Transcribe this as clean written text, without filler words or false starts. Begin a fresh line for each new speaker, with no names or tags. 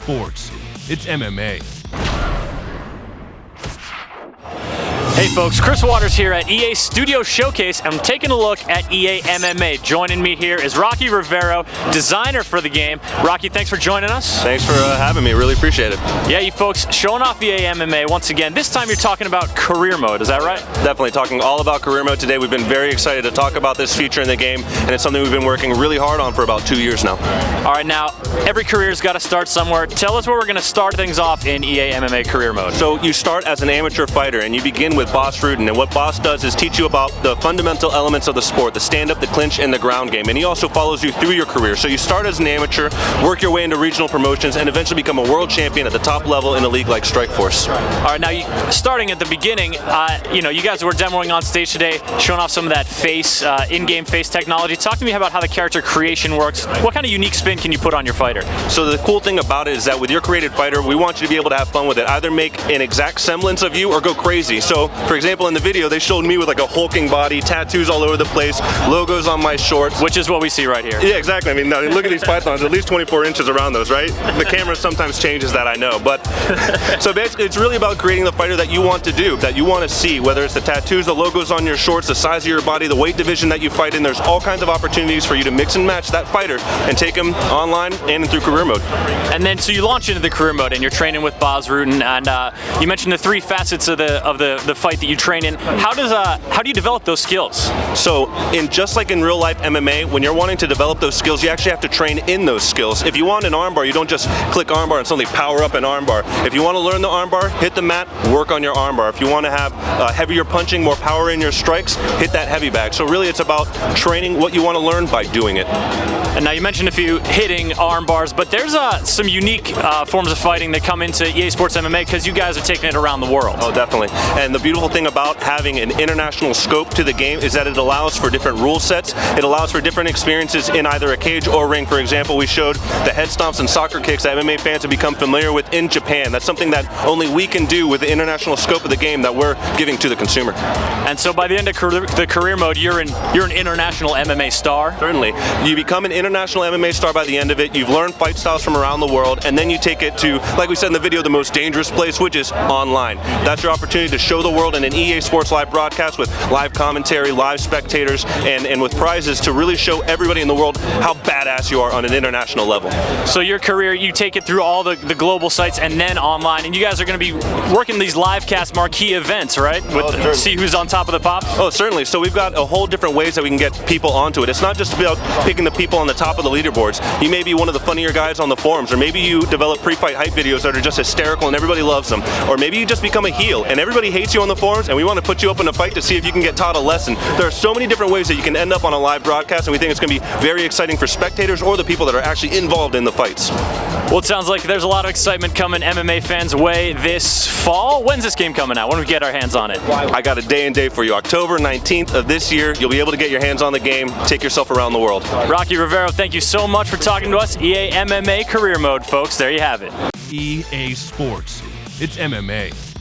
Sports. It's MMA.
Hey folks, Chris Waters here at EA Studio Showcase. I'm taking a look at EA MMA. Joining me here is Rocky Rivero, designer for the game. Rocky, thanks for joining us.
Thanks for having me, really appreciate it.
Yeah, you folks showing off EA MMA once again. This time you're talking about career mode, is that right?
Definitely talking all about career mode today. We've been very excited to talk about this feature in the game, and it's something we've been working really hard on for about 2 years now.
All right, now every career's got to start somewhere. Tell us where we're going to start things off in EA MMA career mode.
So you start as an amateur fighter, and you begin with Boss Rudin, and what Boss does is teach you about the fundamental elements of the sport, the stand-up, the clinch, and the ground game, and he also follows you through your career. So you start as an amateur, work your way into regional promotions, and eventually become a world champion at the top level in a league like Strikeforce.
All right, now starting at the beginning, you guys were demoing on stage today, showing off some of that face, in-game face technology. Talk to me about how the character creation works. What kind of unique spin can you put on your fighter?
So the cool thing about it is that with your created fighter, we want you to be able to have fun with it. Either make an exact semblance of you or go crazy. So, for example, in the video, they showed me with like a hulking body, tattoos all over the place, logos on my shorts.
Which is what we see right here.
Yeah, exactly. I mean, look at these pythons, at least 24 inches around those, right? The camera sometimes changes that, I know. But so basically, it's really about creating the fighter that you want to do, that you want to see, whether it's the tattoos, the logos on your shorts, the size of your body, the weight division that you fight in. There's all kinds of opportunities for you to mix and match that fighter and take him online and through career mode.
And then, so you launch into the career mode, and you're training with Boz Rutan, and you mentioned the three facets of the fight that you train in. How do you develop those skills?
So, just like in real life MMA, when you're wanting to develop those skills, you actually have to train in those skills. If you want an armbar, you don't just click armbar and suddenly power up an armbar. If you want to learn the armbar, hit the mat, work on your armbar. If you want to have heavier punching, more power in your strikes, hit that heavy bag. So really, it's about training what you want to learn by doing it.
And now you mentioned a few hitting arm bars, but there's some unique forms of fighting that come into EA Sports MMA because you guys are taking it around the world.
Oh, definitely. And the beautiful thing about having an international scope to the game is that it allows for different rule sets. It allows for different experiences in either a cage or ring. For example, we showed the head stomps and soccer kicks that MMA fans have become familiar with in Japan. That's something that only we can do with the international scope of the game that we're giving to the consumer.
And so by the end of the career mode, you're an international MMA star?
Certainly. You become an international MMA star by the end of it. You've learned fight styles from around the world, and then you take it to, like we said in the video, the most dangerous place, which is online. That's your opportunity to show the world in an EA Sports live broadcast with live commentary, live spectators, and with prizes to really show everybody in the world how badass you are on an international level.
So your career, you take it through all the global sites and then online, and you guys are going to be working these live cast marquee events, right? See who's on top of the pop?
Oh, certainly. So we've got a whole different ways that we can get people onto it. It's not just about picking the people on the top of the leaderboards. You may be one of the funnier guys on the forums, or maybe you develop pre-fight hype videos that are just hysterical and everybody loves them. Or maybe you just become a heel and everybody hates you on the forums, and we want to put you up in a fight to see if you can get taught a lesson. There are so many different ways that you can end up on a live broadcast, and we think it's going to be very exciting for spectators or the people that are actually involved in the fights.
Well, it sounds like there's a lot of excitement coming MMA fans' way this fall. When's this game coming out? When do we get our hands on it?
I got a day and date for you. October 19th of this year, you'll be able to get your hands on the game, take yourself around the world.
Rocky Rivero, thank you so much for talking to us. EA MMA career mode, folks. There you have it.
EA Sports. It's MMA.